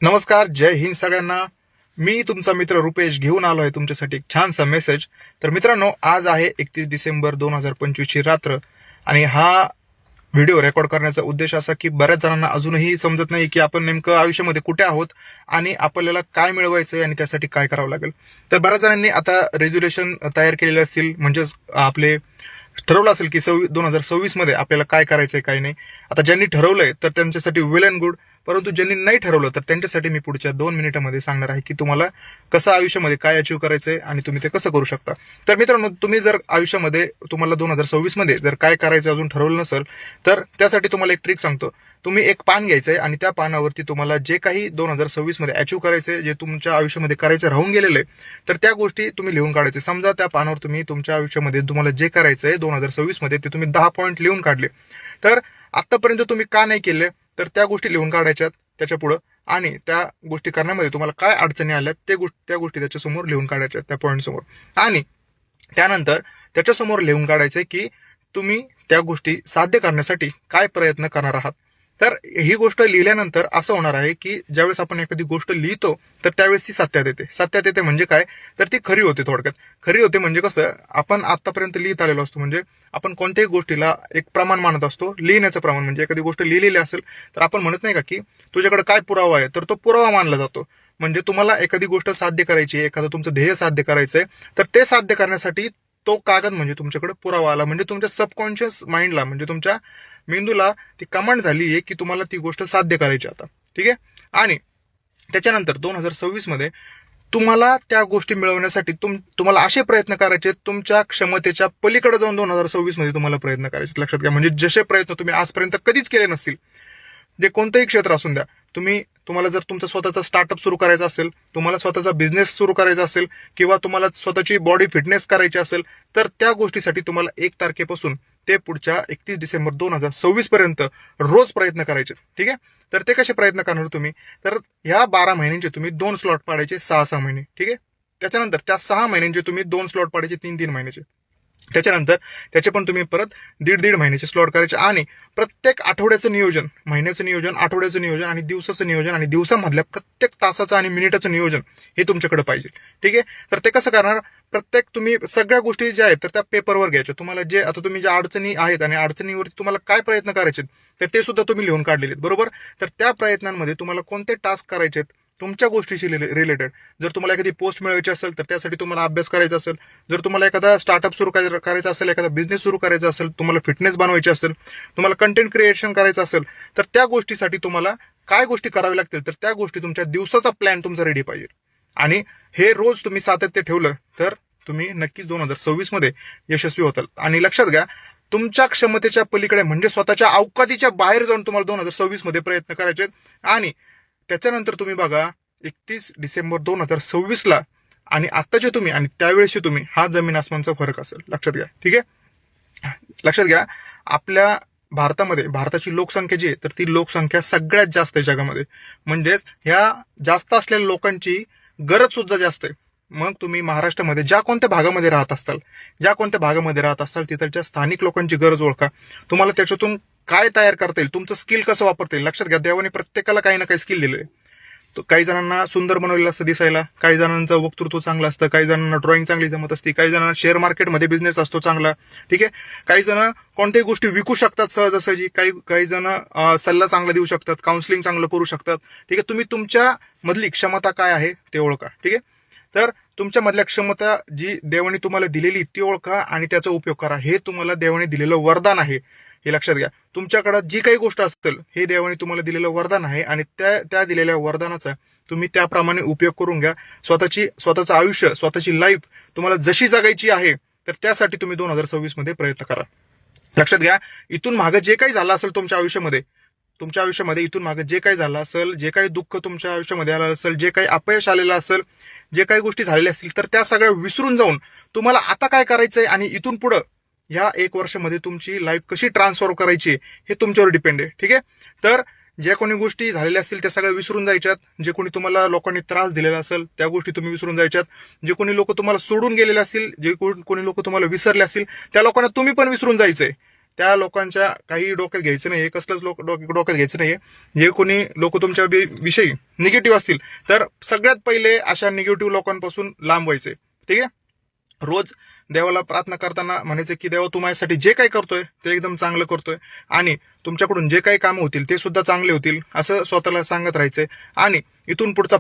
नमस्कार, जय हिंद सगळ्यांना. मी तुमचा मित्र रुपेश घेऊन आलो आहे तुमच्यासाठी एक छानसा मेसेज. तर मित्रांनो, आज आहे 31 डिसेंबर 2025 ची रात्र आणि हा व्हिडिओ रेकॉर्ड करण्याचा उद्देश असा की बऱ्याच जणांना अजूनही समजत नाही की आपण नेमकं आयुष्यामध्ये कुठे आहोत आणि आपल्याला काय मिळवायचंय आणि त्यासाठी काय करावं लागेल. तर बऱ्याच जणांनी आता रेझोल्युशन तयार केलेले असतील, म्हणजेच आपले ठरवलं असेल की 2026 मध्ये आपल्याला काय करायचंय काय नाही. आता ज्यांनी ठरवलंय तर त्यांच्यासाठी वेल अँड गुड, परंतु ज्यांनी नाही ठरवलं तर त्यांच्यासाठी मी पुढच्या 2 मिनिटांमध्ये सांगणार आहे की तुम्हाला कसं आयुष्यामध्ये काय अचीव्ह करायचंय आणि तुम्ही ते कसं करू शकता. तर मित्रांनो, तुम्ही जर आयुष्यामध्ये तुम्हाला 2026 मध्ये जर काय करायचं अजून ठरवलं नसेल तर त्यासाठी तुम्हाला एक ट्रिक सांगतो. तुम्ही एक पान घ्यायचंय आणि त्या पानावरती तुम्हाला जे काही 2026 मध्ये अचीव्ह करायचंय, जे तुमच्या आयुष्यामध्ये करायचं राहून गेलेलं आहे, तर त्या गोष्टी तुम्ही लिहून काढायचे. समजा त्या पानावर तुम्ही तुमच्या आयुष्यामध्ये तुम्हाला जे करायचंय 2026 मध्ये ते तुम्ही 10 पॉईंट लिहून काढले, तर आतापर्यंत तुम्ही का नाही केले तर त्या गोष्टी लिहून काढायच्यात त्याच्या पुढं, आणि त्या गोष्टी करण्यामध्ये तुम्हाला काय अडचणी आल्या त्या गोष्टी त्याच्यासमोर लिहून काढायच्या, त्या पॉईंट समोर. आणि त्यानंतर त्याच्यासमोर लिहून काढायचंय की तुम्ही त्या गोष्टी साध्य करण्यासाठी काय प्रयत्न करणार आहात. तर ही गोष्ट लिहिल्यानंतर असं होणार आहे की ज्यावेळेस आपण एखादी गोष्ट लिहितो तर त्यावेळेस ती सत्यात येते म्हणजे काय, तर ती खरी होते. थोडक्यात खरी होते म्हणजे कसं, आपण आतापर्यंत लिहित आलेलो असतो, म्हणजे आपण कोणत्याही गोष्टीला एक प्रमाण मानत असतो, लिहिण्याचं प्रमाण. म्हणजे एखादी गोष्ट लिहिलेली असेल तर आपण म्हणत नाही का की तुझ्याकडे काय पुरावा आहे, तर तो पुरावा मानला जातो. म्हणजे तुम्हाला एखादी गोष्ट साध्य करायची, एखादं तुमचं ध्येय साध्य करायचंय, तर ते साध्य करण्यासाठी तो कागद म्हणजे तुमच्याकडे पुरावा आला, म्हणजे तुमच्या सबकॉन्शियस माइंडला, म्हणजे तुमच्या मेंदूला ती कमांड झाली आहे की तुम्हाला ती गोष्ट साध्य करायची आता. ठीक आहे. आणि त्याच्यानंतर 2026 मध्ये तुम्हाला त्या गोष्टी मिळवण्यासाठी तुम्हाला असे प्रयत्न करायचे, तुमच्या क्षमतेच्या पलीकडे जाऊन 2026 मध्ये तुम्हाला प्रयत्न करायचे. लक्षात घ्या, म्हणजे जसे प्रयत्न तुम्ही आजपर्यंत कधीच केले नसतील, जे कोणतंही क्षेत्र असून द्या. तुम्हाला जर तुमचा स्वतःचा स्टार्टअप सुरू करायचा असेल, तुम्हाला स्वतःचा बिझनेस सुरू करायचा असेल, किंवा तुम्हाला स्वतःची बॉडी फिटनेस करायची असेल, तर त्या गोष्टीसाठी तुम्हाला 1 तारखेपासून ते पुढच्या 31 डिसेंबर 2026 पर्यंत रोज प्रयत्न करायचे. ठीक आहे. तर ते कसे प्रयत्न करणार तुम्ही, तर ह्या 12 महिन्यांचे तुम्ही 2 स्लॉट पाडायचे, 6-6 महिने. ठीक आहे. त्याच्यानंतर त्या 6 महिन्यांचे तुम्ही 2 स्लॉट पाडायचे, 3-3 महिन्याचे. त्याच्यानंतर त्याचे पण तुम्ही परत 1.5 महिन्याचे स्लॉट करायचे, आणि प्रत्येक आठवड्याचं नियोजन, महिन्याचं नियोजन, आठवड्याचं नियोजन आणि दिवसाचं नियोजन, आणि दिवसामधल्या प्रत्येक तासाचं आणि मिनिटाचं नियोजन हे तुमच्याकडे पाहिजे. ठीक आहे. तर ते कसं करणार, प्रत्येक तुम्ही सगळ्या गोष्टी ज्या आहेत तर त्या पेपरवर घ्यायच्या. तुम्हाला जे आता तुम्ही ज्या अडचणी आहेत आणि अडचणीवरती तुम्हाला काय प्रयत्न करायचे तर ते सुद्धा तुम्ही लिहून काढलेले आहेत, बरोबर. तर त्या प्रयत्नांमध्ये तुम्हाला कोणते टास्क करायचे तुमच्या गोष्टीशी रिलेटेड. जर तुम्हाला एखादी पोस्ट मिळवायची असेल तर त्यासाठी तुम्हाला अभ्यास करायचा असेल, जर तुम्हाला एखादा स्टार्टअप सुरू करायचा असेल, एखादा बिझनेस सुरू करायचा असेल, तुम्हाला फिटनेस बनवायची असेल, तुम्हाला कंटेंट क्रिएशन करायचं असेल, तर त्या गोष्टीसाठी तुम्हाला काय गोष्टी कराव्या लागतील, तर त्या गोष्टी तुमच्या दिवसाचा प्लॅन तुमचा रेडी पाहिजे. आणि हे रोज तुम्ही सातत्य ठेवलं तर तुम्ही नक्कीच 2026 मध्ये यशस्वी होताल. आणि लक्षात घ्या, तुमच्या क्षमतेच्या पलीकडे म्हणजे स्वतःच्या अवकातीच्या बाहेर जाऊन तुम्हाला 2026 मध्ये प्रयत्न करायचे. आणि त्याच्यानंतर तुम्ही बघा, 31 डिसेंबर 2026 ला आणि आत्ताचे तुम्ही आणि त्यावेळेसचे तुम्ही, हा जमीन आसमानचा फरक असेल. लक्षात घ्या. ठीक आहे. लक्षात घ्या, आपल्या भारतामध्ये भारताची लोकसंख्या जी आहे तर ती लोकसंख्या सगळ्यात जास्त आहे जगामध्ये. म्हणजेच ह्या जास्त असलेल्या लोकांची गरज सुद्धा जास्त आहे. मग तुम्ही महाराष्ट्रामध्ये ज्या कोणत्या भागामध्ये राहत असाल तिथल्या स्थानिक लोकांची गरज ओळखा. तुम्हाला त्याच्यातून काय तयार करता येईल, तुमचं स्किल कसं वापरता येईल. लक्षात घ्या, देवाने प्रत्येकाला काही ना काही स्किल दिले. काही जणांना सुंदर बनवलेलं असतं दिसायला, काही जणांचं वक्तृत्व चांगलं असतं, काही जणांना ड्रॉइंग चांगली जमत असते, काही जणांना शेअर मार्केटमध्ये बिझनेस असतो चांगला. ठीक आहे. काही जण कोणत्याही गोष्टी विकू शकतात सहजासहजी, काही जण सल्ला चांगला देऊ शकतात, काउन्सिलिंग चांगलं करू शकतात. ठीक आहे. तुम्ही तुमच्या मधली क्षमता काय आहे ते ओळखा. ठीक आहे. तर तुमच्या मधल्या क्षमता जी देवाने तुम्हाला दिलेली ती ओळखा आणि त्याचा उपयोग करा. हे तुम्हाला देवाने दिलेलं वरदान आहे, हे लक्षात घ्या. तुमच्याकडे जी काही गोष्ट असेल हे देवाने तुम्हाला दिलेलं वरदान आहे, आणि त्या दिलेल्या वरदानाचा तुम्ही त्याप्रमाणे उपयोग करून घ्या. स्वतःचं आयुष्य, स्वतःची लाईफ तुम्हाला जशी जगायची आहे तर त्यासाठी तुम्ही 2026 मध्ये प्रयत्न करा. लक्षात घ्या, इथून मागे जे काही झालं असेल तुमच्या आयुष्यामध्ये इथून मागे जे काही झालं असेल, जे काही दुःख तुमच्या आयुष्यामध्ये आलं असेल, जे काही अपयश आलेलं असेल, जे काही गोष्टी झालेल्या असतील, तर त्या सगळ्या विसरून जाऊन तुम्हाला आता काय करायचंय आणि इथून पुढं ह्या 1 वर्षामध्ये तुमची लाईफ कशी ट्रान्सफॉर्म करायची हे तुमच्यावर डिपेंड आहे. ठीक आहे. तर ज्या कोणी गोष्टी झालेल्या असतील त्या सगळ्या विसरून जायच्यात. जे कोणी तुम्हाला लोकांनी त्रास दिलेला असेल त्या गोष्टी तुम्ही विसरून जायच्यात. जे कोणी लोक तुम्हाला सोडून गेलेले असतील, जे कोणी लोक तुम्हाला विसरले असतील, त्या लोकांना तुम्ही पण विसरून जायचंय. त्या लोकांच्या काही डोक्यात घ्यायचं नाहीये, कसलंच डोक्यात घ्यायचं नाहीये. जे कोणी लोक तुमच्या विषयी निगेटिव्ह असतील तर सगळ्यात पहिले अशा निगेटिव्ह लोकांपासून लांब व्हायचे. ठीक आहे. रोज देवाला प्रार्थना करताना म्हणायचं की देवा तू माझ्यासाठी जे काही करतोय ते एकदम चांगलं करतोय आणि तुमच्याकडून जे काही कामं होतील ते सुद्धा चांगले होतील असं स्वतःला सांगत राहायचंय. आणि इथून पुढचा